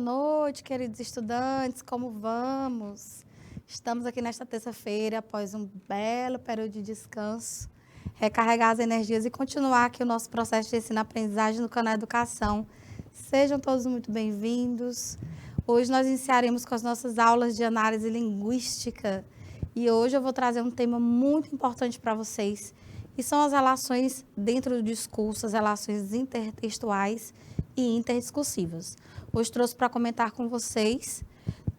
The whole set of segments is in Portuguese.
noite, queridos estudantes, como vamos? Estamos aqui nesta terça-feira, após um belo período de descanso, recarregar as energias e continuar aqui o nosso processo de ensino-aprendizagem no canal Educação. Sejam todos muito bem-vindos. Hoje nós iniciaremos com as nossas aulas de análise linguística e hoje eu vou trazer um tema muito importante para vocês, que são as relações dentro do discurso, as relações intertextuais e interdiscursivas. Hoje trouxe para comentar com vocês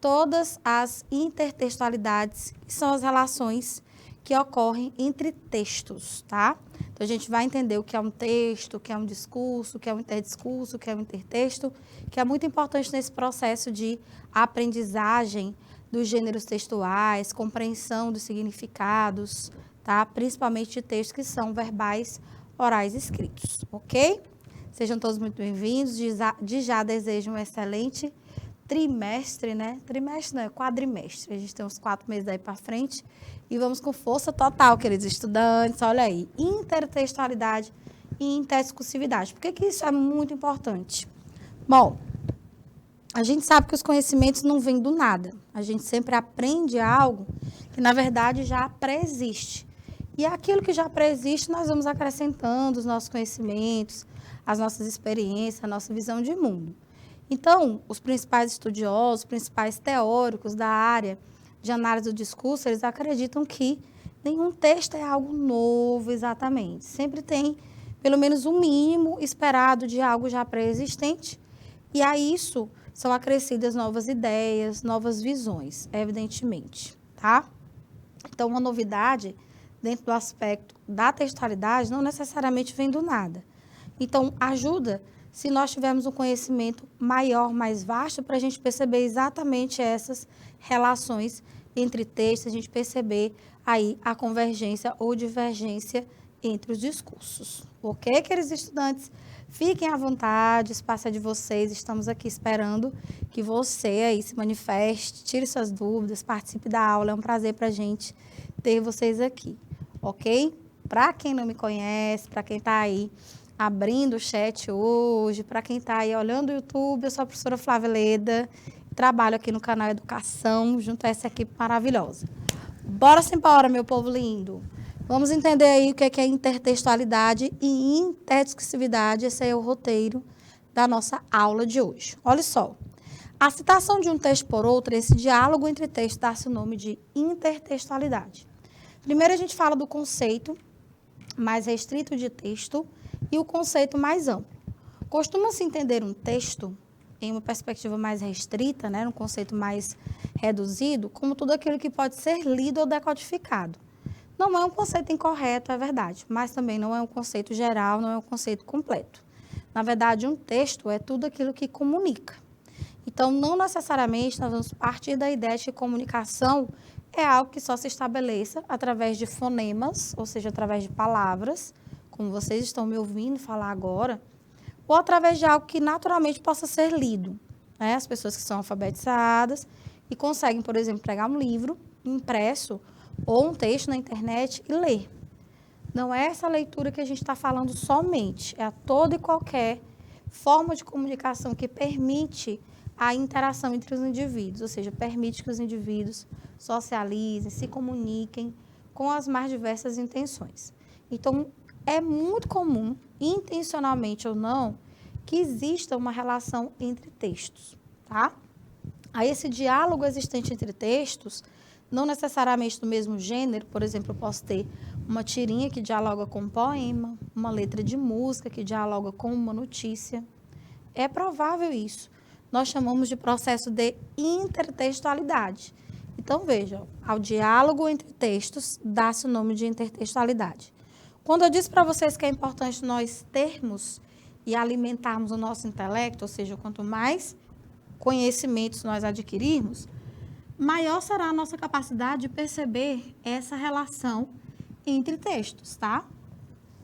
todas as intertextualidades, que são as relações que ocorrem entre textos, tá? Então, a gente vai entender o que é um texto, o que é um discurso, o que é um interdiscurso, o que é um intertexto, que é muito importante nesse processo de aprendizagem dos gêneros textuais, compreensão dos significados, tá? Principalmente de textos que são verbais, orais e escritos, ok? Sejam todos muito bem-vindos. De já desejo um excelente trimestre, né? Trimestre não, é quadrimestre. A gente tem uns 4 meses aí para frente. E vamos com força total, queridos estudantes. Olha aí, intertextualidade e interdiscursividade. Por que isso é muito importante? Bom, a gente sabe que os conhecimentos não vêm do nada. A gente sempre aprende algo que, na verdade, já preexiste. E aquilo que já preexiste, nós vamos acrescentando os nossos conhecimentos, as nossas experiências, a nossa visão de mundo. Então, os principais estudiosos, os principais teóricos da área de análise do discurso, eles acreditam que nenhum texto é algo novo exatamente. Sempre tem, pelo menos, um mínimo esperado de algo já pré-existente. E a isso são acrescidas novas ideias, novas visões, evidentemente, tá? Então, uma novidade dentro do aspecto da textualidade não necessariamente vem do nada. Então, ajuda se nós tivermos um conhecimento maior, mais vasto, para a gente perceber exatamente essas relações entre textos, a gente perceber aí a convergência ou divergência entre os discursos. Ok, queridos estudantes? Fiquem à vontade, o espaço é de vocês, estamos aqui esperando que você aí se manifeste, tire suas dúvidas, participe da aula, é um prazer para a gente ter vocês aqui, ok? Para quem não me conhece, para quem está aí abrindo o chat hoje, para quem está aí olhando o YouTube, eu sou a professora Flávia Leda, trabalho aqui no canal Educação, junto a essa equipe maravilhosa. Bora-se embora, meu povo lindo. Vamos entender aí o que é intertextualidade e interdiscursividade, esse é o roteiro da nossa aula de hoje. Olha só, a citação de um texto por outro, esse diálogo entre textos, dá-se o nome de intertextualidade. Primeiro a gente fala do conceito mais restrito de texto e o conceito mais amplo. Costuma-se entender um texto em uma perspectiva mais restrita, né, um conceito mais reduzido, como tudo aquilo que pode ser lido ou decodificado. Não é um conceito incorreto, é verdade, mas também não é um conceito geral, não é um conceito completo. Na verdade, um texto é tudo aquilo que comunica. Então, não necessariamente nós vamos partir da ideia de que comunicação é algo que só se estabeleça através de fonemas, ou seja, através de palavras, como vocês estão me ouvindo falar agora, ou através de algo que naturalmente possa ser lido, né? As pessoas que são alfabetizadas e conseguem, por exemplo, pegar um livro impresso ou um texto na internet e ler. Não é essa leitura que a gente está falando somente, é a toda e qualquer forma de comunicação que permite a interação entre os indivíduos, ou seja, permite que os indivíduos socializem, se comuniquem com as mais diversas intenções. Então, é muito comum, intencionalmente ou não, que exista uma relação entre textos, tá? Aí esse diálogo existente entre textos, não necessariamente do mesmo gênero, por exemplo, eu posso ter uma tirinha que dialoga com um poema, uma letra de música que dialoga com uma notícia. É provável isso. Nós chamamos de processo de intertextualidade. Então, vejam, ao diálogo entre textos, dá-se o nome de intertextualidade. Quando eu disse para vocês que é importante nós termos e alimentarmos o nosso intelecto, ou seja, quanto mais conhecimentos nós adquirirmos, maior será a nossa capacidade de perceber essa relação entre textos, tá?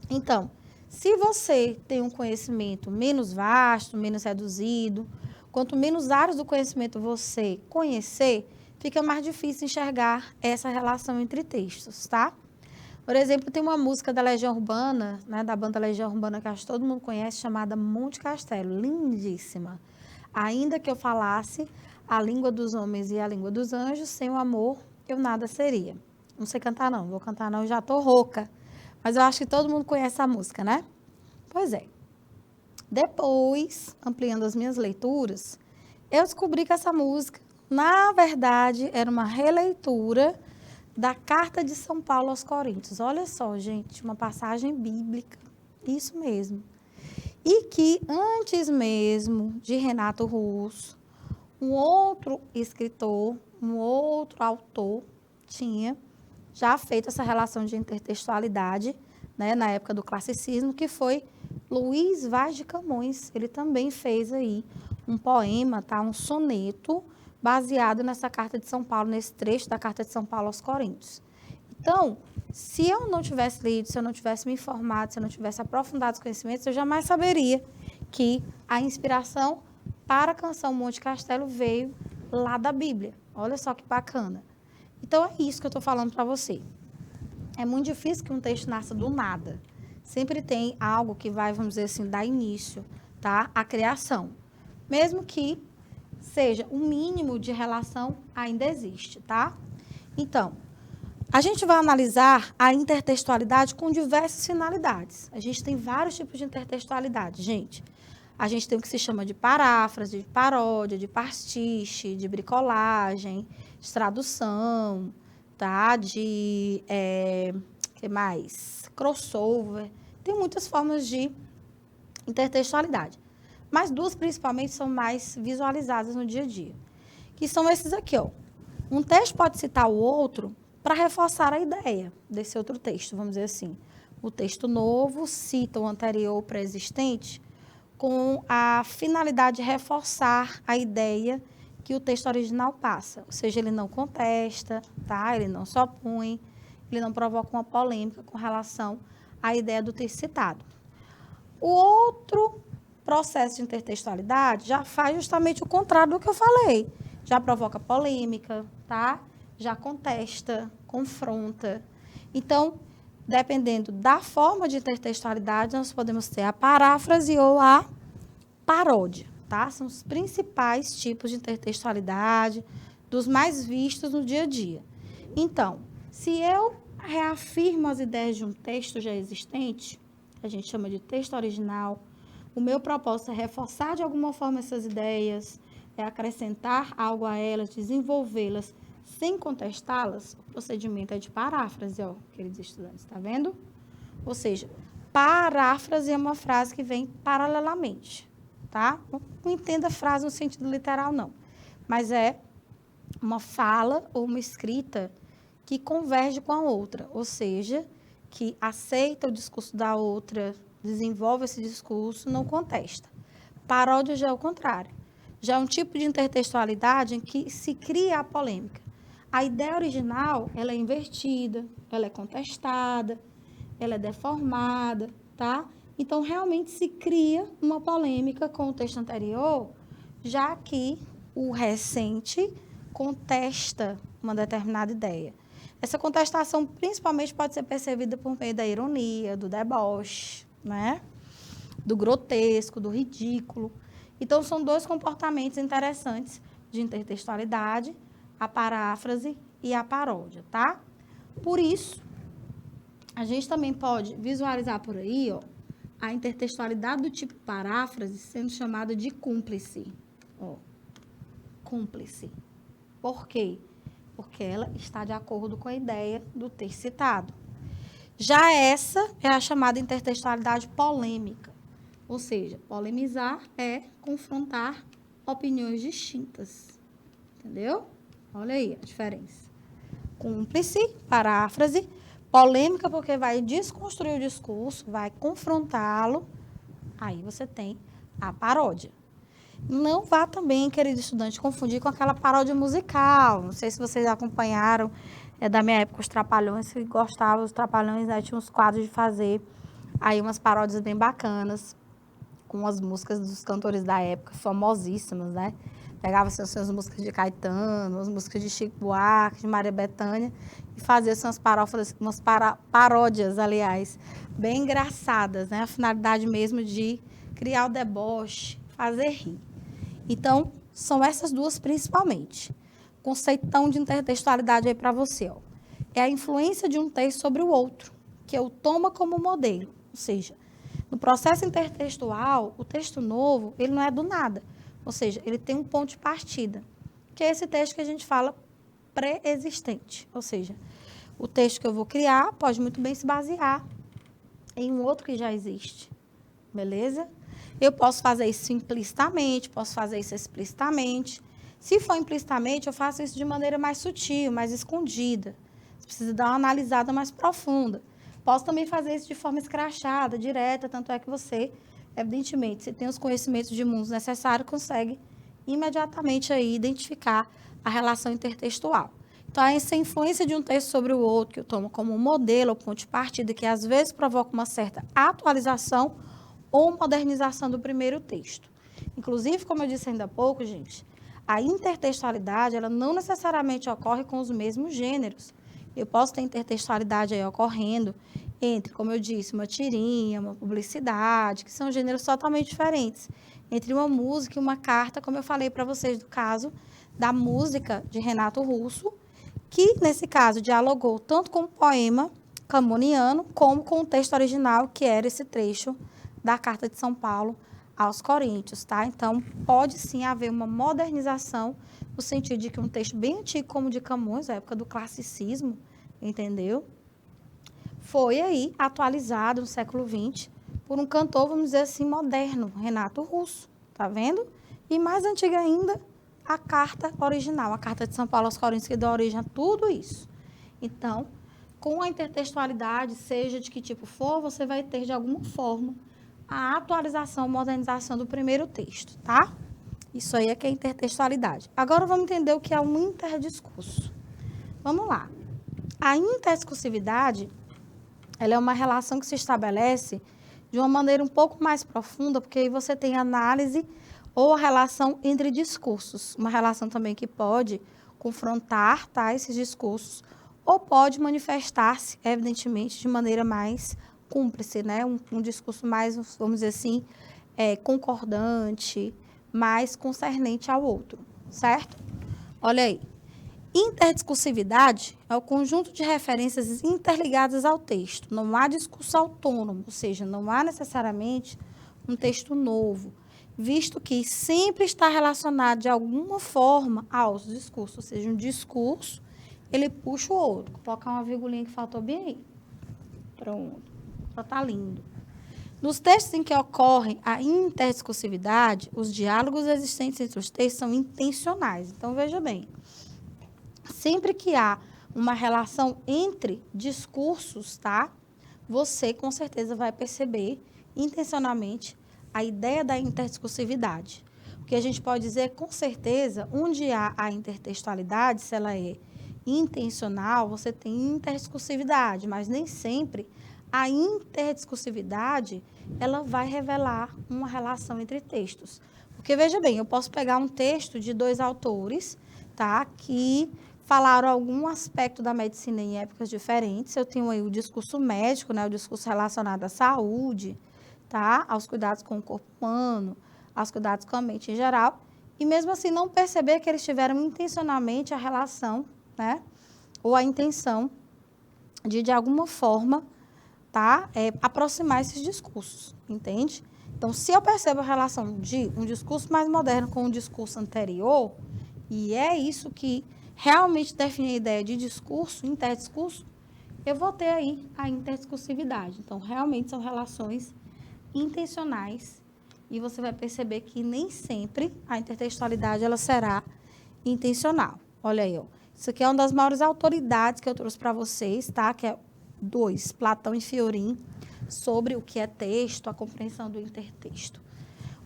Então, se você tem um conhecimento menos vasto, menos reduzido, quanto menos áreas do conhecimento você conhecer, fica mais difícil enxergar essa relação entre textos, tá? Por exemplo, tem uma música da Legião Urbana, né, da banda Legião Urbana, que acho que todo mundo conhece, chamada Monte Castelo, lindíssima. Ainda que eu falasse a língua dos homens e a língua dos anjos, sem o amor eu nada seria. Não sei cantar não, vou cantar não, já tô rouca. Mas eu acho que todo mundo conhece a música, né? Pois é. Depois, ampliando as minhas leituras, eu descobri que essa música, na verdade, era uma releitura da Carta de São Paulo aos Coríntios. Olha só, gente, uma passagem bíblica, isso mesmo. E que antes mesmo de Renato Russo, um outro escritor, um outro autor tinha já feito essa relação de intertextualidade, né, na época do classicismo, que foi Luís Vaz de Camões. Ele também fez aí um poema, tá, um soneto, baseado nessa Carta de São Paulo, nesse trecho da Carta de São Paulo aos Coríntios. Então, se eu não tivesse lido, se eu não tivesse me informado, se eu não tivesse aprofundado os conhecimentos, eu jamais saberia que a inspiração para a canção Monte Castelo veio lá da Bíblia. Olha só que bacana. Então, é isso que eu estou falando para você. É muito difícil que um texto nasça do nada. Sempre tem algo que vai, vamos dizer assim, dar início, tá, à criação. Mesmo que seja o mínimo de relação, ainda existe, tá? Então, a gente vai analisar a intertextualidade com diversas finalidades. A gente tem vários tipos de intertextualidade, gente. A gente tem o que se chama de paráfrase, de paródia, de pastiche, de bricolagem, de tradução, tá? De, que mais? Crossover. Tem muitas formas de intertextualidade. Mas duas, principalmente, são mais visualizadas no dia a dia. Que são esses aqui, ó. Um texto pode citar o outro para reforçar a ideia desse outro texto, vamos dizer assim. O texto novo cita o anterior ou pré-existente com a finalidade de reforçar a ideia que o texto original passa. Ou seja, ele não contesta, tá? Ele não se opõe, ele não provoca uma polêmica com relação à ideia do texto citado. O outro processo de intertextualidade já faz justamente o contrário do que eu falei. Já provoca polêmica, tá? Já contesta, confronta. Então, dependendo da forma de intertextualidade, nós podemos ter a paráfrase ou a paródia, tá? São os principais tipos de intertextualidade, dos mais vistos no dia a dia. Então, se eu reafirmo as ideias de um texto já existente, a gente chama de texto original, o meu propósito é reforçar de alguma forma essas ideias, é acrescentar algo a elas, desenvolvê-las, sem contestá-las. O procedimento é de paráfrase, ó, queridos estudantes, tá vendo? Ou seja, paráfrase é uma frase que vem paralelamente, tá? Não entenda a frase no sentido literal, não. Mas é uma fala ou uma escrita que converge com a outra, ou seja, que aceita o discurso da outra, desenvolve esse discurso, não contesta. Paródia já é o contrário. Já é um tipo de intertextualidade em que se cria a polêmica. A ideia original, ela é invertida, ela é contestada, ela é deformada, tá? Então, realmente se cria uma polêmica com o texto anterior, já que o recente contesta uma determinada ideia. Essa contestação, principalmente, pode ser percebida por meio da ironia, do deboche, né? Do grotesco, do ridículo. Então, são dois comportamentos interessantes de intertextualidade, a paráfrase e a paródia, tá? Por isso, a gente também pode visualizar por aí, ó, a intertextualidade do tipo paráfrase sendo chamada de cúmplice. Ó, cúmplice. Por quê? Porque ela está de acordo com a ideia do texto citado. Já essa é a chamada intertextualidade polêmica. Ou seja, polemizar é confrontar opiniões distintas. Entendeu? Olha aí a diferença. Cúmplice, paráfrase, polêmica porque vai desconstruir o discurso, vai confrontá-lo. Aí você tem a paródia. Não vá também, querido estudante, confundir com aquela paródia musical. Não sei se vocês acompanharam, da minha época, os Trapalhões, se gostavam dos Trapalhões, né? Tinha uns quadros de fazer aí umas paródias bem bacanas, com as músicas dos cantores da época, famosíssimas, né? Pegava assim, as músicas de Caetano, as músicas de Chico Buarque, de Maria Bethânia, e fazia assim, umas paródias, aliás, bem engraçadas, né? A finalidade mesmo de criar o deboche, fazer rir. Então, são essas duas principalmente. Conceitão de intertextualidade aí para você, ó. É a influência de um texto sobre o outro, que eu tomo como modelo. Ou seja, no processo intertextual, o texto novo, ele não é do nada. Ou seja, ele tem um ponto de partida, que é esse texto que a gente fala pré-existente. Ou seja, o texto que eu vou criar pode muito bem se basear em um outro que já existe. Beleza? Eu posso fazer isso implicitamente, posso fazer isso explicitamente. Se for implicitamente, eu faço isso de maneira mais sutil, mais escondida. Você precisa dar uma analisada mais profunda. Posso também fazer isso de forma escrachada, direta, tanto é que você, evidentemente, se tem os conhecimentos de mundos necessários, consegue imediatamente aí identificar a relação intertextual. Então, essa influência de um texto sobre o outro, que eu tomo como um modelo ou ponto de partida, que às vezes provoca uma certa atualização ou modernização do primeiro texto. Inclusive, como eu disse ainda há pouco, gente, a intertextualidade, ela não necessariamente ocorre com os mesmos gêneros. Eu posso ter intertextualidade aí ocorrendo entre, como eu disse, uma tirinha, uma publicidade, que são gêneros totalmente diferentes. Entre uma música e uma carta, como eu falei para vocês do caso da música de Renato Russo, que, nesse caso, dialogou tanto com o poema camoniano, como com o texto original, que era esse trecho da Carta de São Paulo aos Coríntios, tá? Então, pode sim haver uma modernização, no sentido de que um texto bem antigo, como o de Camões, na época do classicismo, entendeu? Foi aí atualizado no século XX por um cantor, vamos dizer assim, moderno, Renato Russo, tá vendo? E mais antiga ainda, a carta original, a Carta de São Paulo aos Coríntios, que dá origem a tudo isso. Então, com a intertextualidade, seja de que tipo for, você vai ter, de alguma forma, a atualização, modernização do primeiro texto, tá? Isso aí é que é intertextualidade. Agora, vamos entender o que é um interdiscurso. Vamos lá. A interdiscursividade, ela é uma relação que se estabelece de uma maneira um pouco mais profunda, porque aí você tem análise ou a relação entre discursos. Uma relação também que pode confrontar, tá, esses discursos, ou pode manifestar-se, evidentemente, de maneira mais cúmplice, né? Um discurso mais, vamos dizer assim, concordante, mais concernente ao outro, certo? Olha aí. Interdiscursividade é o conjunto de referências interligadas ao texto. Não há discurso autônomo, ou seja, não há necessariamente um texto novo, visto que sempre está relacionado de alguma forma aos discursos, ou seja, um discurso, ele puxa o outro. Vou colocar uma virgulinha que faltou bem aí. Pronto. Só está lindo. Nos textos em que ocorre a interdiscursividade, os diálogos existentes entre os textos são intencionais. Então, veja bem, sempre que há uma relação entre discursos, tá? Você, com certeza, vai perceber intencionalmente a ideia da interdiscursividade. O que a gente pode dizer, com certeza, onde há a intertextualidade, se ela é intencional, você tem interdiscursividade, mas nem sempre a interdiscursividade, ela vai revelar uma relação entre textos. Porque, veja bem, eu posso pegar um texto de dois autores, tá, que falaram algum aspecto da medicina em épocas diferentes. Eu tenho aí o discurso médico, né, o discurso relacionado à saúde, tá, aos cuidados com o corpo humano, aos cuidados com a mente em geral, e mesmo assim não perceber que eles tiveram intencionalmente a relação, né, ou a intenção de alguma forma, tá, aproximar esses discursos, entende? Então, se eu percebo a relação de um discurso mais moderno com um discurso anterior, e é isso que realmente define a ideia de discurso, interdiscurso, eu vou ter aí a interdiscursividade. Então, realmente são relações intencionais e você vai perceber que nem sempre a intertextualidade ela será intencional. Olha aí, ó. Isso aqui é uma das maiores autoridades que eu trouxe para vocês, tá? Que é 2, Platão e Fiorin, sobre o que é texto, a compreensão do intertexto.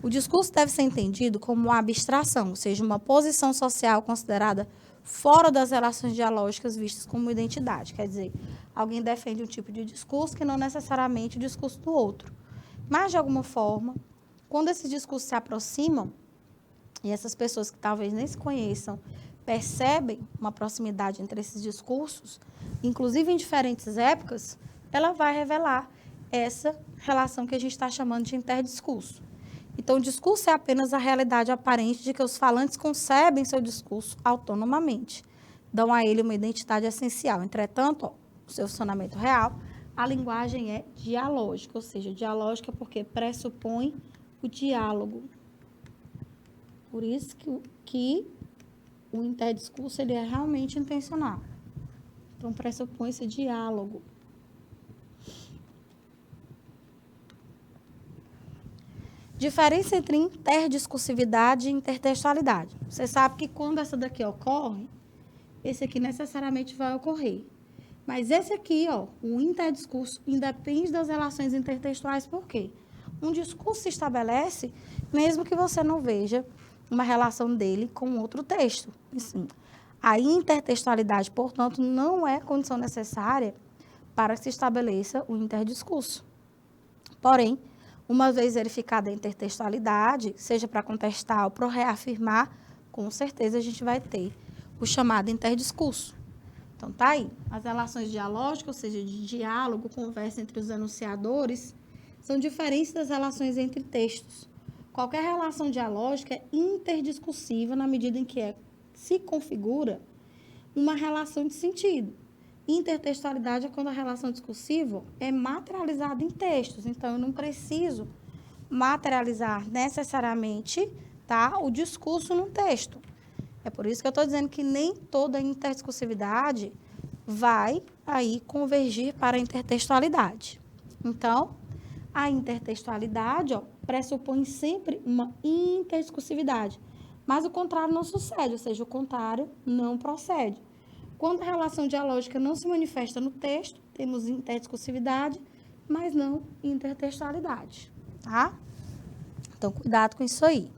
O discurso deve ser entendido como uma abstração, ou seja, uma posição social considerada fora das relações dialógicas vistas como identidade. Quer dizer, alguém defende um tipo de discurso que não necessariamente é o discurso do outro. Mas, de alguma forma, quando esses discursos se aproximam, e essas pessoas que talvez nem se conheçam, percebem uma proximidade entre esses discursos, inclusive em diferentes épocas, ela vai revelar essa relação que a gente está chamando de interdiscurso. Então, o discurso é apenas a realidade aparente de que os falantes concebem seu discurso autonomamente, dão a ele uma identidade essencial. Entretanto, o seu funcionamento real, a linguagem é dialógica, ou seja, dialógica porque pressupõe o diálogo. Por isso que o interdiscurso ele é realmente intencional. Então, pressupõe esse diálogo. Diferença entre interdiscursividade e intertextualidade. Você sabe que quando essa daqui ocorre, esse aqui necessariamente vai ocorrer. Mas esse aqui, ó, o interdiscurso, independe das relações intertextuais. Por quê? Um discurso se estabelece mesmo que você não veja uma relação dele com outro texto. Assim, a intertextualidade, portanto, não é condição necessária para que se estabeleça o interdiscurso. Porém, uma vez verificada a intertextualidade, seja para contestar ou para reafirmar, com certeza a gente vai ter o chamado interdiscurso. Então, tá aí. As relações dialógicas, ou seja, de diálogo, conversa entre os enunciadores, são diferentes das relações entre textos. Qualquer relação dialógica é interdiscursiva na medida em que se configura uma relação de sentido. Intertextualidade é quando a relação discursiva é materializada em textos. Então, eu não preciso materializar necessariamente, tá, o discurso num texto. É por isso que eu estou dizendo que nem toda interdiscursividade vai aí convergir para a intertextualidade. Então, a intertextualidade, ó, pressupõe sempre uma interdiscursividade, mas o contrário não sucede, ou seja, o contrário não procede. Quando a relação dialógica não se manifesta no texto, temos interdiscursividade, mas não intertextualidade, tá? Então, cuidado com isso aí.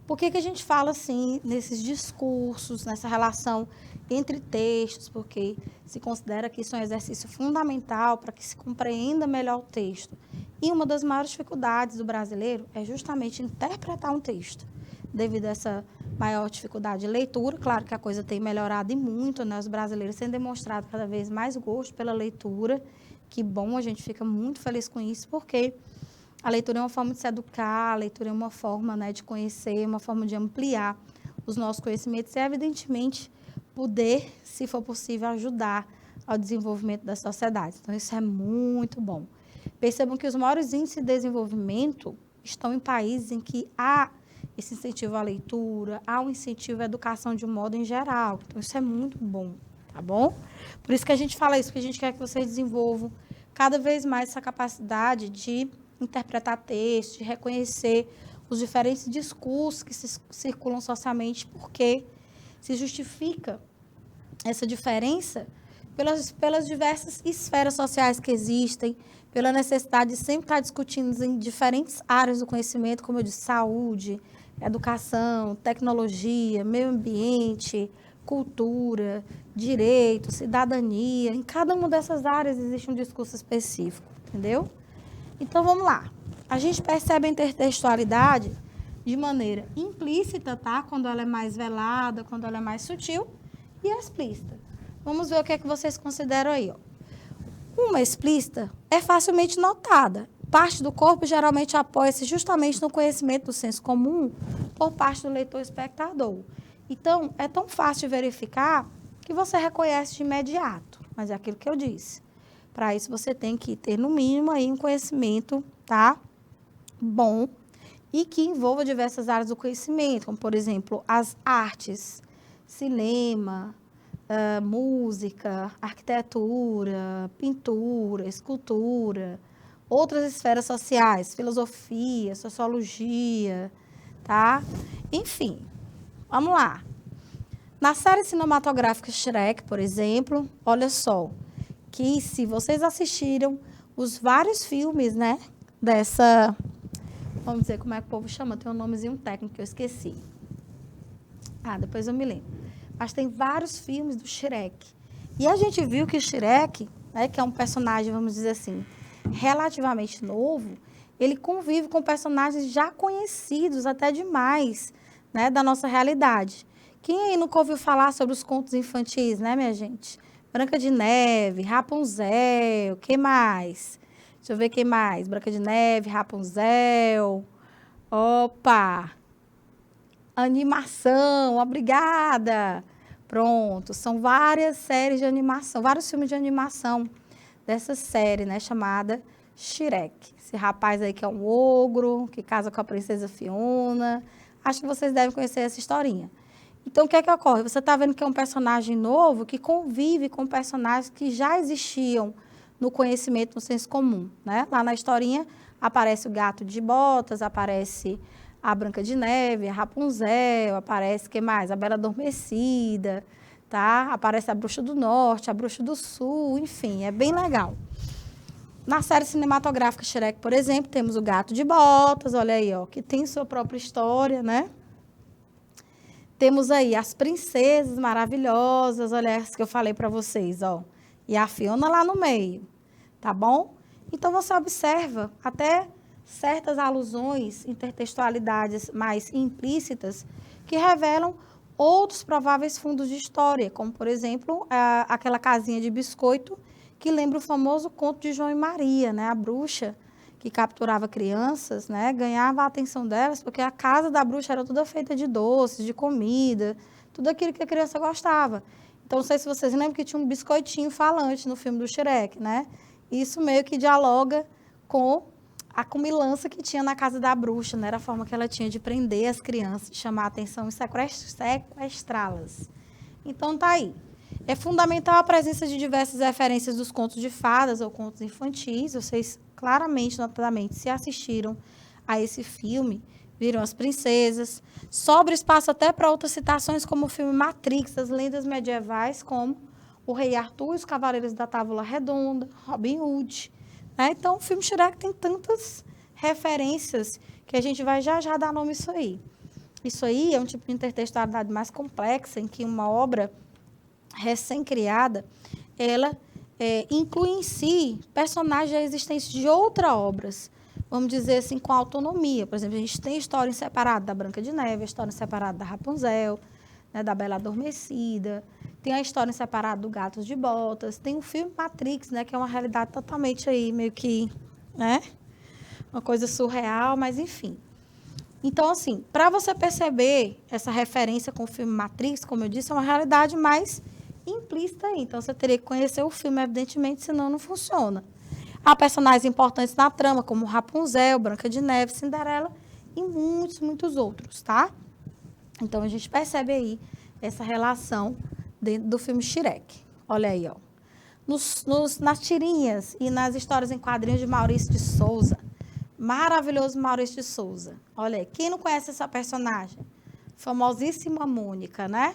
Por que a gente fala assim nesses discursos, nessa relação entre textos? Porque se considera que isso é um exercício fundamental para que se compreenda melhor o texto. E uma das maiores dificuldades do brasileiro é justamente interpretar um texto. Devido a essa maior dificuldade de leitura, claro que a coisa tem melhorado e muito, né? Os brasileiros têm demonstrado cada vez mais gosto pela leitura. Que bom, a gente fica muito feliz com isso, porque a leitura é uma forma de se educar, a leitura é uma forma, né, de conhecer, uma forma de ampliar os nossos conhecimentos e, evidentemente, poder, se for possível, ajudar ao desenvolvimento da sociedade. Então, isso é muito bom. Percebam que os maiores índices de desenvolvimento estão em países em que há esse incentivo à leitura, há um incentivo à educação de um modo em geral. Então, isso é muito bom, tá bom? Por isso que a gente fala isso, porque a gente quer que vocês desenvolvam cada vez mais essa capacidade de interpretar textos, de reconhecer os diferentes discursos que circulam socialmente, porque se justifica essa diferença pelas diversas esferas sociais que existem, pela necessidade de sempre estar discutindo em diferentes áreas do conhecimento, como eu disse, saúde, educação, tecnologia, meio ambiente, cultura, direito, cidadania. Em cada uma dessas áreas existe um discurso específico, entendeu? Então, vamos lá. A gente percebe a intertextualidade de maneira implícita, tá? Quando ela é mais velada, quando ela é mais sutil, e explícita. Vamos ver o que é que vocês consideram aí, ó. Uma explícita é facilmente notada. Parte do corpo geralmente apoia-se justamente no conhecimento do senso comum por parte do leitor espectador. Então, é tão fácil de verificar que você reconhece de imediato. Mas é aquilo que eu disse. Para isso, você tem que ter, no mínimo, aí um conhecimento, tá? Bom e que envolva diversas áreas do conhecimento, como, por exemplo, as artes, cinema, música, arquitetura, pintura, escultura, outras esferas sociais, filosofia, sociologia, tá? Enfim, vamos lá. Na série cinematográfica Shrek, por exemplo, olha só, que se vocês assistiram os vários filmes, né, dessa, vamos dizer, como é que o povo chama? Tem um nomezinho técnico que eu esqueci. Depois eu me lembro. Mas tem vários filmes do Shrek. E a gente viu que o Shrek, né, que é um personagem, vamos dizer assim, relativamente novo, ele convive com personagens já conhecidos até demais, né, da nossa realidade. Quem aí nunca ouviu falar sobre os contos infantis, né, minha gente? Branca de Neve, Rapunzel, quem mais? Deixa eu ver quem mais. Branca de Neve, Rapunzel, Opa! Animação, obrigada! Pronto, são várias séries de animação, vários filmes de animação dessa série, né, chamada Shrek. Esse rapaz aí que é um ogro, que casa com a princesa Fiona. Acho que vocês devem conhecer essa historinha. Então, o que é que ocorre? Você está vendo que é um personagem novo que convive com personagens que já existiam no conhecimento, no senso comum, né? Lá na historinha aparece o Gato de Botas, aparece a Branca de Neve, a Rapunzel, aparece, que mais? A Bela Adormecida, tá? Aparece a Bruxa do Norte, a Bruxa do Sul, enfim, é bem legal. Na série cinematográfica Shrek, por exemplo, temos o Gato de Botas, olha aí, ó, que tem sua própria história, né? Temos aí as princesas maravilhosas, olha essa que eu falei para vocês, ó. E a Fiona lá no meio, tá bom? Então, você observa até certas alusões, intertextualidades mais implícitas, que revelam outros prováveis fundos de história, como, por exemplo, aquela casinha de biscoito que lembra o famoso conto de João e Maria, né? A bruxa que capturava crianças, né, ganhava a atenção delas, porque a casa da bruxa era toda feita de doces, de comida, tudo aquilo que a criança gostava. Então, não sei se vocês lembram que tinha um biscoitinho falante no filme do Shrek, né? Isso meio que dialoga com a comilança que tinha na casa da bruxa, né? Era a forma que ela tinha de prender as crianças, de chamar a atenção e sequestrá-las. Então, tá aí. É fundamental a presença de diversas referências dos contos de fadas ou contos infantis. Vocês claramente, notadamente, se assistiram a esse filme, viram as princesas. Sobra espaço até para outras citações, como o filme Matrix, as lendas medievais, como o Rei Arthur e os Cavaleiros da Távola Redonda, Robin Hood. Né? Então, o filme Shrek tem tantas referências que a gente vai já dar nome a isso aí. Isso aí é um tipo de intertextualidade mais complexa, em que uma obra recém-criada, ela inclui em si personagens já existentes de outras obras, vamos dizer assim, com autonomia. Por exemplo, a gente tem história separada da Branca de Neve, a história separada da Rapunzel, né, da Bela Adormecida, tem a história separada do Gatos de Botas, tem o filme Matrix, né, que é uma realidade totalmente aí, meio que, né, uma coisa surreal, mas enfim. Então, assim, para você perceber essa referência com o filme Matrix, como eu disse, é uma realidade mais implícita aí. Então, você teria que conhecer o filme, evidentemente, senão não funciona. Há personagens importantes na trama, como Rapunzel, Branca de Neve, Cinderela e muitos, muitos outros, tá? Então, a gente percebe aí essa relação dentro do filme Shrek. Olha aí, ó. Nas tirinhas e nas histórias em quadrinhos de Maurício de Souza, maravilhoso Maurício de Souza. Olha aí, quem não conhece essa personagem? Famosíssima Mônica, né?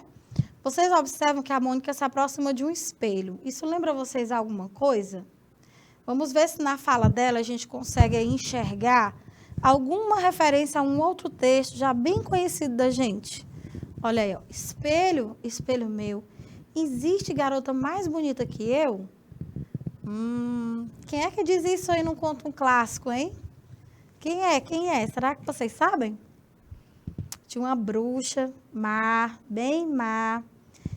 Vocês observam que a Mônica se aproxima de um espelho. Isso lembra vocês alguma coisa? Vamos ver se na fala dela a gente consegue enxergar alguma referência a um outro texto já bem conhecido da gente. Olha aí, ó. Espelho, espelho meu. Existe garota mais bonita que eu? Quem é que diz isso aí num conto clássico, hein? Quem é? Quem é? Será que vocês sabem? Tinha uma bruxa má, bem má,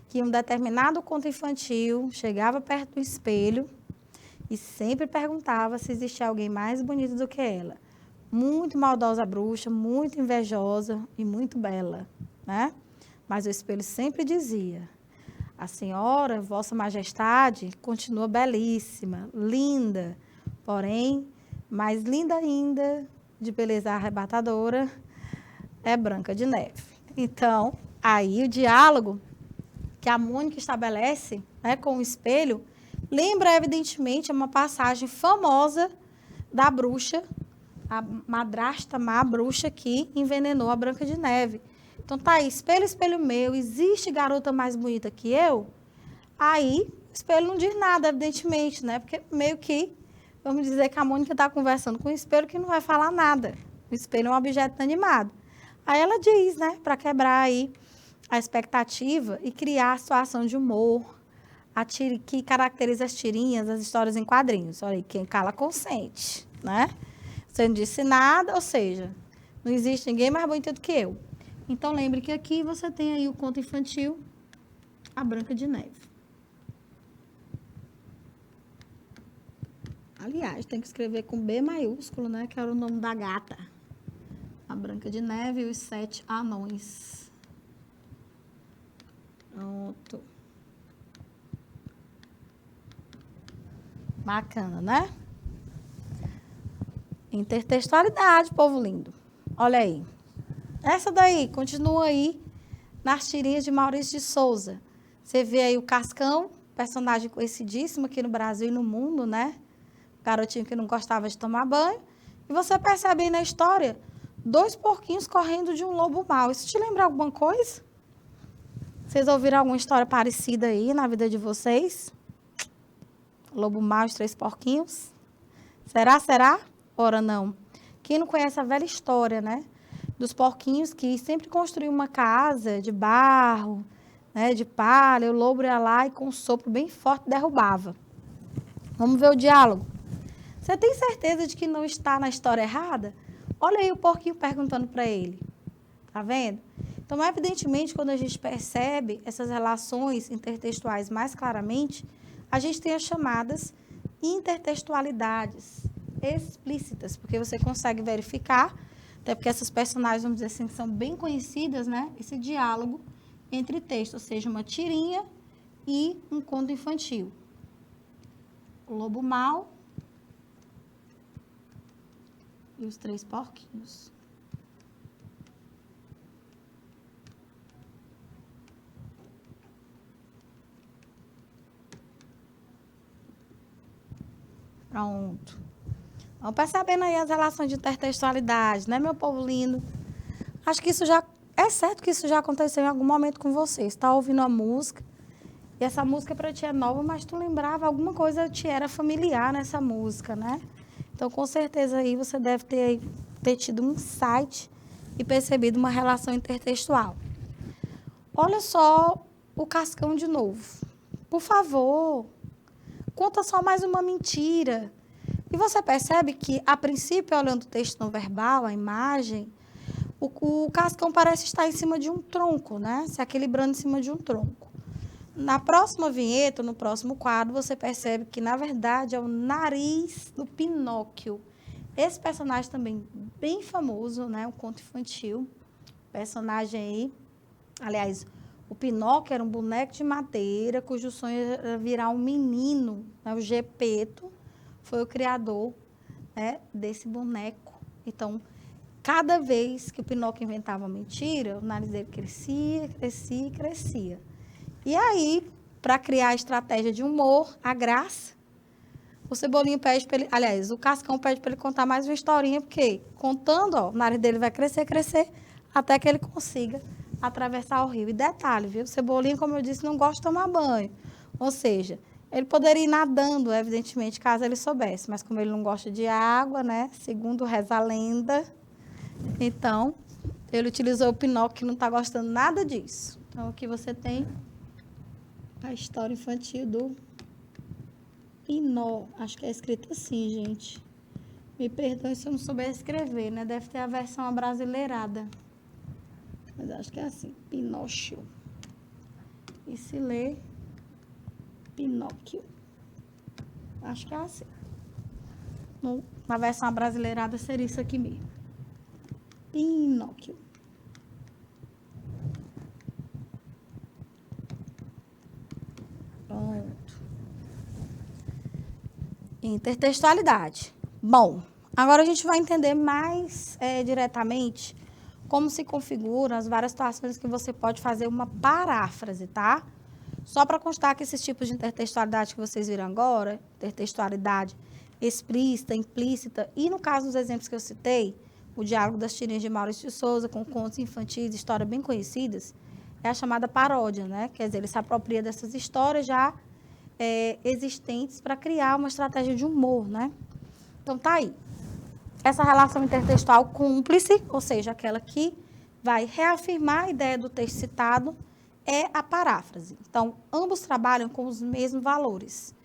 que em um determinado conto infantil chegava perto do espelho e sempre perguntava se existia alguém mais bonito do que ela. Muito maldosa a bruxa, muito invejosa e muito bela, né? Mas o espelho sempre dizia: a senhora, vossa majestade, continua belíssima, linda, porém, mais linda ainda, de beleza arrebatadora, é Branca de Neve. Então, aí o diálogo que a Mônica estabelece, né, com o espelho, lembra evidentemente uma passagem famosa da bruxa, a madrasta má bruxa que envenenou a Branca de Neve. Então tá aí, espelho, espelho meu, existe garota mais bonita que eu? Aí, o espelho não diz nada, evidentemente, né? Porque meio que, vamos dizer que a Mônica está conversando com o espelho que não vai falar nada. O espelho é um objeto animado. Aí ela diz, né, para quebrar aí a expectativa e criar a situação de humor, que caracteriza as tirinhas, as histórias em quadrinhos. Olha aí, quem cala consente, né? Você não disse nada, ou seja, não existe ninguém mais bonito do que eu. Então, lembre que aqui você tem aí o conto infantil, A Branca de Neve. Aliás, tem que escrever com B maiúsculo, né? Que era o nome da gata. A Branca de Neve e os 7 anões. Pronto. Bacana, né? Intertextualidade, povo lindo. Olha aí. Essa daí, continua aí nas tirinhas de Maurício de Souza. Você vê aí o Cascão, personagem conhecidíssimo aqui no Brasil e no mundo, né? Garotinho que não gostava de tomar banho. E você percebe aí na história 2 porquinhos correndo de um lobo mau. Isso te lembra alguma coisa? Vocês ouviram alguma história parecida aí na vida de vocês? Lobo mau e os 3 porquinhos? Será? Será? Ora, não. Quem não conhece a velha história, né? Dos porquinhos que sempre construíam uma casa de barro, né, de palha, o lobo ia lá e com um sopro bem forte derrubava. Vamos ver o diálogo. Você tem certeza de que não está na história errada? Olha aí o porquinho perguntando para ele. Tá vendo? Então, evidentemente, quando a gente percebe essas relações intertextuais mais claramente, a gente tem as chamadas intertextualidades explícitas, porque você consegue verificar, até porque essas personagens, vamos dizer assim, são bem conhecidas, né? Esse diálogo entre texto, ou seja, uma tirinha e um conto infantil. O lobo mau e os 3 porquinhos. Pronto. Vamos percebendo aí as relações de intertextualidade, né, meu povo lindo? Acho que isso já... É certo que isso já aconteceu em algum momento com você. Você está ouvindo a música, e essa música para ti é nova, mas tu lembrava alguma coisa te era familiar nessa música, né? Então, com certeza aí você deve ter tido um insight e percebido uma relação intertextual. Olha só o Cascão de novo. Por favor, conta só mais uma mentira. E você percebe que, a princípio, olhando o texto não verbal, a imagem, o Cascão parece estar em cima de um tronco, né? Se equilibrando em cima de um tronco. Na próxima vinheta, no próximo quadro, você percebe que, na verdade, é o nariz do Pinóquio. Esse personagem também bem famoso, né? Um conto infantil. Personagem aí, aliás, o Pinóquio era um boneco de madeira, cujo sonho era virar um menino, né? O Gepeto foi o criador, né, desse boneco. Então, cada vez que o Pinóquio inventava uma mentira, o nariz dele crescia, crescia e crescia. E aí, para criar a estratégia de humor, a graça, o Cebolinha pede para ele... Aliás, o Cascão pede para ele contar mais uma historinha, porque contando, ó, o nariz dele vai crescer, crescer, até que ele consiga atravessar o rio. E detalhe, viu? O Cebolinha, como eu disse, não gosta de tomar banho. Ou seja, ele poderia ir nadando, evidentemente, caso ele soubesse. Mas como ele não gosta de água, né? Segundo reza a lenda, então, ele utilizou o Pinóquio, que não está gostando nada disso. Então, aqui você tem a história infantil do Pinó. Acho que é escrito assim, gente. Me perdoe se eu não souber escrever, né? Deve ter a versão abrasileirada. Mas acho que é assim, Pinóquio. E se lê Pinóquio. Acho que é assim. Na versão abrasileirada seria isso aqui mesmo. Pinóquio. Pronto. Intertextualidade. Bom, agora a gente vai entender mais diretamente como se configura as várias situações que você pode fazer uma paráfrase, tá? Só para constar que esses tipos de intertextualidade que vocês viram agora, intertextualidade explícita, implícita, e no caso dos exemplos que eu citei, o diálogo das tirinhas de Maurício de Souza com contos infantis, histórias bem conhecidas, é a chamada paródia, né? Quer dizer, ele se apropria dessas histórias já existentes para criar uma estratégia de humor, né? Então, tá aí. Essa relação intertextual cúmplice, ou seja, aquela que vai reafirmar a ideia do texto citado, é a paráfrase. Então, ambos trabalham com os mesmos valores.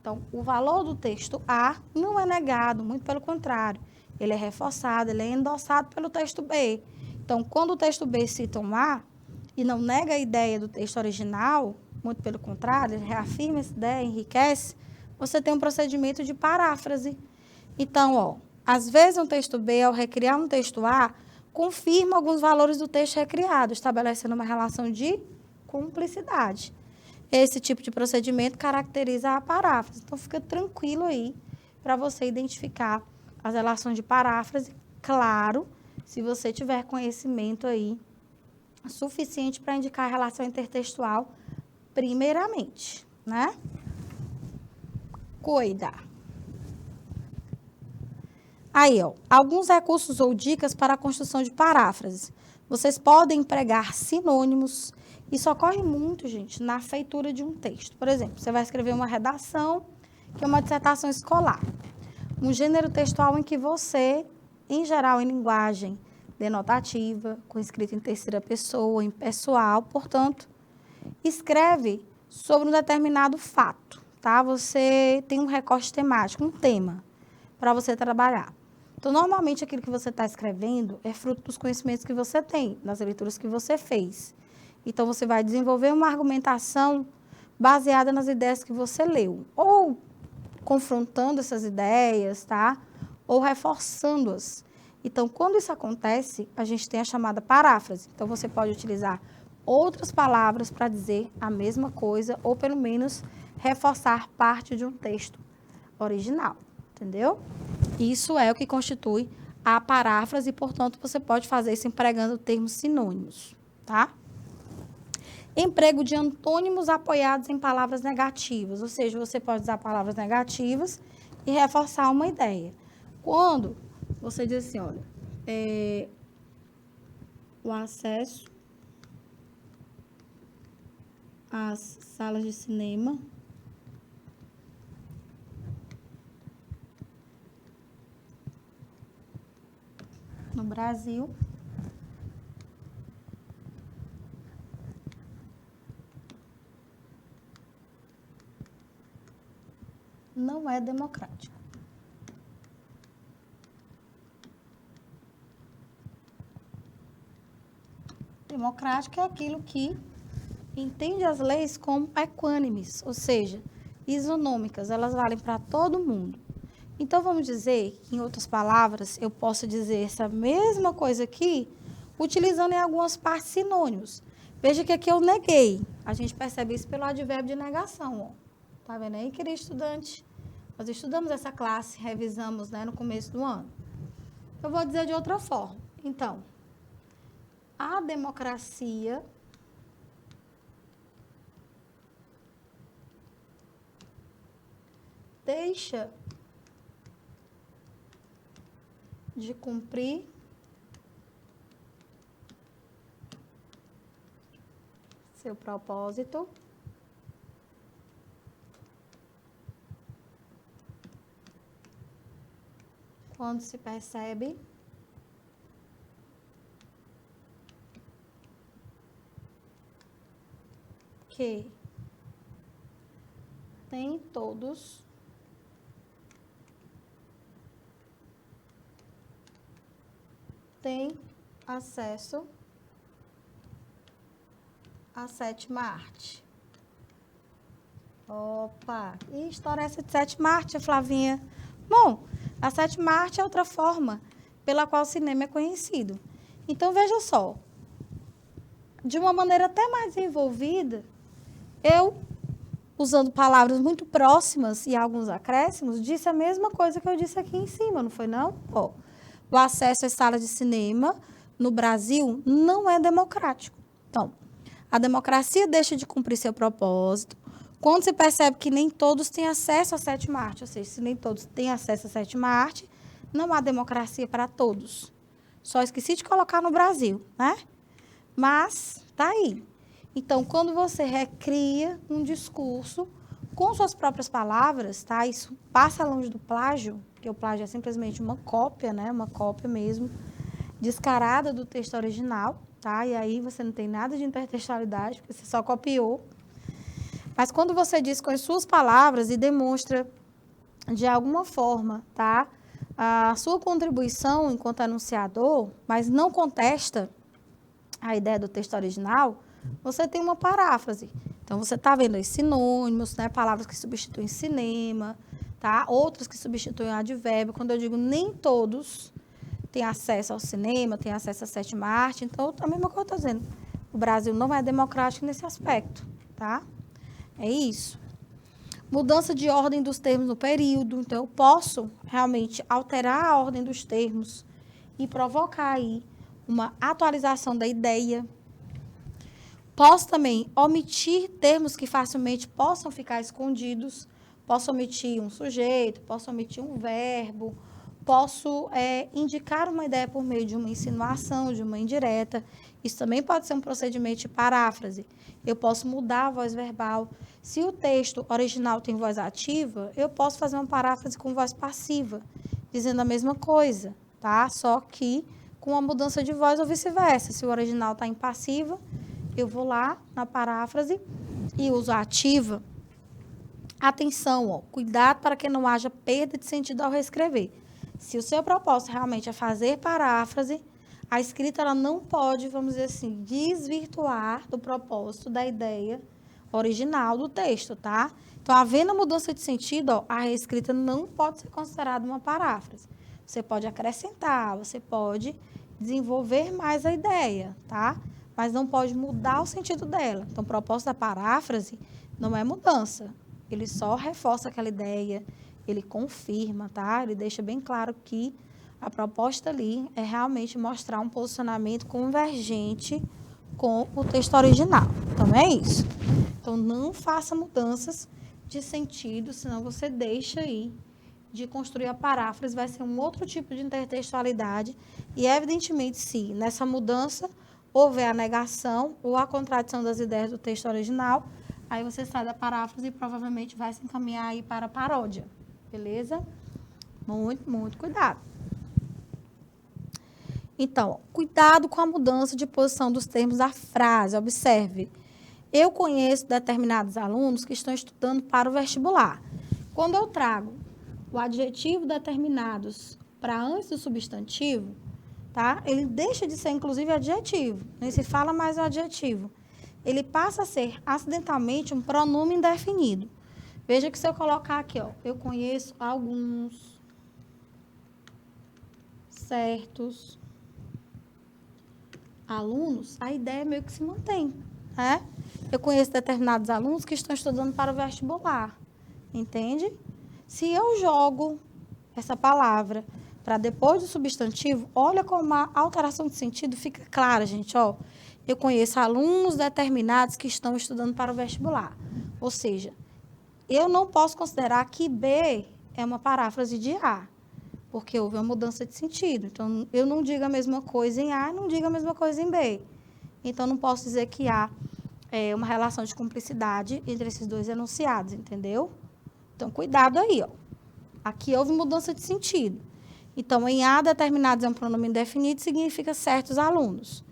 Então, o valor do texto A não é negado, muito pelo contrário. Ele é reforçado, ele é endossado pelo texto B. Então, quando o texto B cita um A e não nega a ideia do texto original, muito pelo contrário, ele reafirma essa ideia, enriquece, você tem um procedimento de paráfrase. Então, ó, às vezes um texto B, ao recriar um texto A, confirma alguns valores do texto recriado, estabelecendo uma relação de cumplicidade. Esse tipo de procedimento caracteriza a paráfrase. Então, fica tranquilo aí para você identificar as relações de paráfrase, claro, se você tiver conhecimento aí suficiente para indicar a relação intertextual primeiramente, né? Cuida. Aí, ó, alguns recursos ou dicas para a construção de paráfrases. Vocês podem empregar sinônimos. Isso ocorre muito, gente, na feitura de um texto. Por exemplo, você vai escrever uma redação, que é uma dissertação escolar. Um gênero textual em que você, em geral, em linguagem denotativa, com escrita em terceira pessoa, impessoal, portanto, escreve sobre um determinado fato, tá? Você tem um recorte temático, um tema para você trabalhar. Então, normalmente, aquilo que você está escrevendo é fruto dos conhecimentos que você tem, das leituras que você fez. Então, você vai desenvolver uma argumentação baseada nas ideias que você leu, ou confrontando essas ideias, tá? Ou reforçando-as. Então, quando isso acontece, a gente tem a chamada paráfrase. Então, você pode utilizar outras palavras para dizer a mesma coisa, ou pelo menos reforçar parte de um texto original, entendeu? Isso é o que constitui a paráfrase e, portanto, você pode fazer isso empregando termos sinônimos, tá? Emprego de antônimos apoiados em palavras negativas, ou seja, você pode usar palavras negativas e reforçar uma ideia. Quando você diz assim, olha, o acesso às salas de cinema no Brasil não é democrático. Democrático é aquilo que entende as leis como equânimes, ou seja, isonômicas, elas valem para todo mundo. Então, vamos dizer, em outras palavras, eu posso dizer essa mesma coisa aqui, utilizando em algumas partes sinônimos. Veja que aqui eu neguei. A gente percebe isso pelo advérbio de negação, ó. Tá vendo aí, querido estudante? Nós estudamos essa classe, revisamos, né, no começo do ano. Eu vou dizer de outra forma. Então, a democracia deixa de cumprir seu propósito quando se percebe que nem todos têm acesso à sétima arte. Opa! E história essa de sétima arte, Flavinha? Bom, a sétima arte é outra forma pela qual o cinema é conhecido. Então, veja só. De uma maneira até mais desenvolvida, eu, usando palavras muito próximas e alguns acréscimos, disse a mesma coisa que eu disse aqui em cima, não foi não? Ó, o acesso às salas de cinema no Brasil não é democrático. Então, a democracia deixa de cumprir seu propósito quando se percebe que nem todos têm acesso à sétima arte. Ou seja, se nem todos têm acesso à sétima arte, não há democracia para todos. Só esqueci de colocar no Brasil, né? Mas tá aí. Então, quando você recria um discurso com suas próprias palavras, tá? Isso passa longe do plágio, porque o plágio é simplesmente uma cópia, né? Uma cópia mesmo, descarada do texto original, tá? E aí você não tem nada de intertextualidade, porque você só copiou. Mas quando você diz com as suas palavras e demonstra de alguma forma, tá? A sua contribuição enquanto anunciador, mas não contesta a ideia do texto original, você tem uma paráfrase. Então, você está vendo aí sinônimos, né? Palavras que substituem cinema, tá? Outras que substituem advérbio. Quando eu digo nem todos tem acesso ao cinema, tem acesso à sétima arte. Então, a mesma coisa que eu estou dizendo. O Brasil não é democrático nesse aspecto, tá? É isso. Mudança de ordem dos termos no período. Então, eu posso realmente alterar a ordem dos termos e provocar aí uma atualização da ideia. Posso também omitir termos que facilmente possam ficar escondidos. Posso omitir um sujeito, posso omitir um verbo, posso indicar uma ideia por meio de uma insinuação, de uma indireta. Isso também pode ser um procedimento de paráfrase. Eu posso mudar a voz verbal. Se o texto original tem voz ativa, eu posso fazer uma paráfrase com voz passiva, dizendo a mesma coisa, tá? Só que com a mudança de voz ou vice-versa. Se o original está em passiva, eu vou lá na paráfrase e uso a ativa. Atenção, ó, cuidado para que não haja perda de sentido ao reescrever. Se o seu propósito realmente é fazer paráfrase, a escrita ela não pode, vamos dizer assim, desvirtuar do propósito da ideia original do texto, tá? Então, havendo mudança de sentido, ó, a reescrita não pode ser considerada uma paráfrase. Você pode acrescentar, você pode desenvolver mais a ideia, tá? Mas não pode mudar o sentido dela. Então, o propósito da paráfrase não é mudança. Ele só reforça aquela ideia, ele confirma, tá? Ele deixa bem claro que a proposta ali é realmente mostrar um posicionamento convergente com o texto original. Então, é isso. Então, não faça mudanças de sentido, senão você deixa aí de construir a paráfrase, vai ser um outro tipo de intertextualidade. E, evidentemente, se nessa mudança houver a negação ou a contradição das ideias do texto original, aí você sai da paráfrase e provavelmente vai se encaminhar aí para a paródia. Beleza? Muito, muito cuidado. Então, cuidado com a mudança de posição dos termos da frase. Observe. Eu conheço determinados alunos que estão estudando para o vestibular. Quando eu trago o adjetivo determinados para antes do substantivo, tá? Ele deixa de ser, inclusive, adjetivo. Nem se fala mais o adjetivo. Ele passa a ser, acidentalmente, um pronome indefinido. Veja que se eu colocar aqui, ó, eu conheço alguns certos alunos, a ideia meio que se mantém, né? Eu conheço determinados alunos que estão estudando para o vestibular, entende? Se eu jogo essa palavra para depois do substantivo, olha como a alteração de sentido fica clara, gente, ó. Eu conheço alunos determinados que estão estudando para o vestibular. Ou seja, eu não posso considerar que B é uma paráfrase de A, porque houve uma mudança de sentido. Então, eu não digo a mesma coisa em A, não digo a mesma coisa em B. Então, não posso dizer que há uma relação de cumplicidade entre esses dois enunciados, entendeu? Então, cuidado aí, ó. Aqui houve mudança de sentido. Então, em A, determinados é um pronome indefinido, significa certos alunos.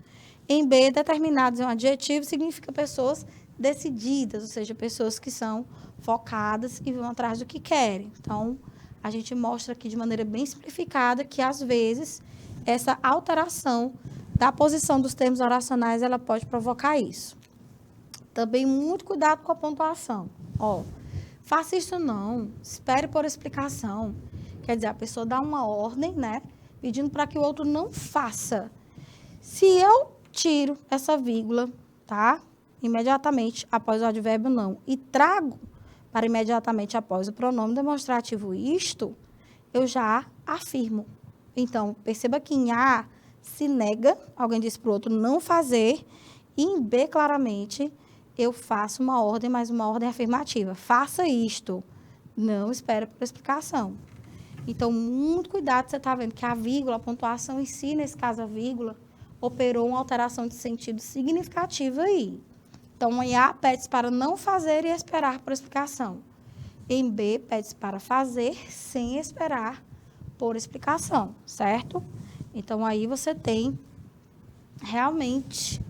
Em B, determinados é um adjetivo, significa pessoas decididas, ou seja, pessoas que são focadas e vão atrás do que querem. Então, a gente mostra aqui de maneira bem simplificada que, às vezes, essa alteração da posição dos termos oracionais, ela pode provocar isso. Também muito cuidado com a pontuação. Ó, faça isso não, espere por explicação. Quer dizer, a pessoa dá uma ordem, né, pedindo para que o outro não faça. Se eu tiro essa vírgula, tá, imediatamente após o advérbio não, e trago para imediatamente após o pronome demonstrativo isto, eu já afirmo. Então, perceba que em A se nega, alguém diz para o outro não fazer, e em B, claramente, eu faço uma ordem, mas uma ordem afirmativa. Faça isto. Não espere por explicação. Então, muito cuidado, você está vendo que a vírgula, a pontuação em si, nesse caso a vírgula, operou uma alteração de sentido significativa aí. Então, em A, pede-se para não fazer e esperar por explicação. Em B, pede-se para fazer sem esperar por explicação, certo? Então, aí você tem realmente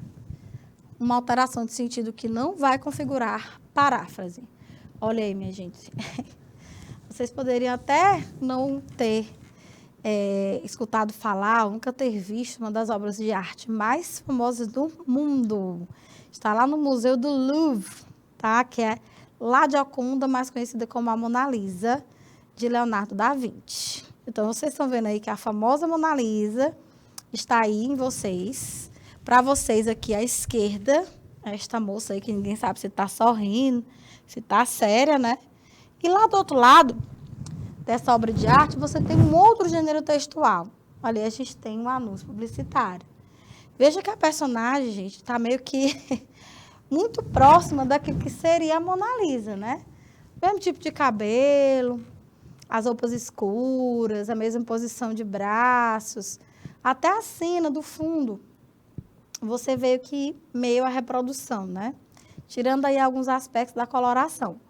uma alteração de sentido que não vai configurar paráfrase. Olha aí, minha gente. Vocês poderiam até não ter escutado falar, nunca ter visto uma das obras de arte mais famosas do mundo. Está lá no Museu do Louvre, tá? Que é La Gioconda, mais conhecida como a Mona Lisa, de Leonardo da Vinci. Então, vocês estão vendo aí que a famosa Mona Lisa está aí em vocês. Para vocês aqui à esquerda, esta moça aí que ninguém sabe se está sorrindo, se está séria, né? E lá do outro lado dessa obra de arte, você tem um outro gênero textual. Ali a gente tem um anúncio publicitário. Veja que a personagem, gente, está meio que muito próxima daquilo que seria a Mona Lisa, né? Mesmo tipo de cabelo, as roupas escuras, a mesma posição de braços, até a cena do fundo. Você vê que meio a reprodução, né? Tirando aí alguns aspectos da coloração.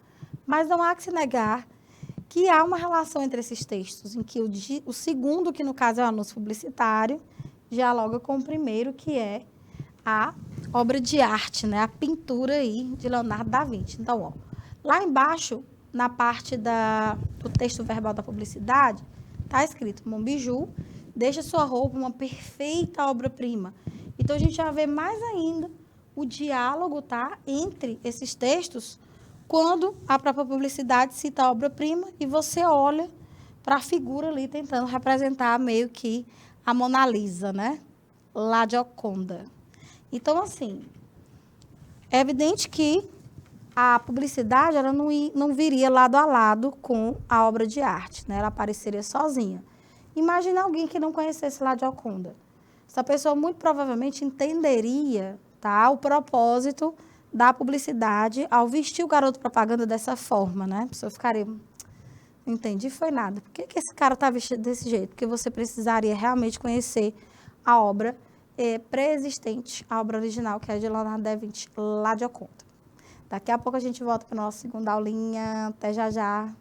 Mas não há que se negar que há uma relação entre esses textos, em que o segundo, que no caso é o anúncio publicitário, dialoga com o primeiro, que é a obra de arte, né? A pintura aí de Leonardo da Vinci. Então, ó, lá embaixo, na parte do texto verbal da publicidade, está escrito: Monbiju deixa sua roupa uma perfeita obra-prima. Então, a gente já vê mais ainda o diálogo, tá, entre esses textos, quando a própria publicidade cita a obra-prima e você olha para a figura ali tentando representar meio que a Mona Lisa, né? La Gioconda. Então, assim, é evidente que a publicidade ela não viria lado a lado com a obra de arte, né? Ela apareceria sozinha. Imagina alguém que não conhecesse La Gioconda. Essa pessoa muito provavelmente entenderia, tá, o propósito da publicidade ao vestir o garoto propaganda dessa forma, né? A pessoa ficaria, não entendi, foi nada. Por que esse cara está vestido desse jeito? Porque você precisaria realmente conhecer a obra pré-existente, a obra original, que é de Leonardo da Vinci, La Gioconda. Daqui a pouco a gente volta para a nossa segunda aulinha. Até já já.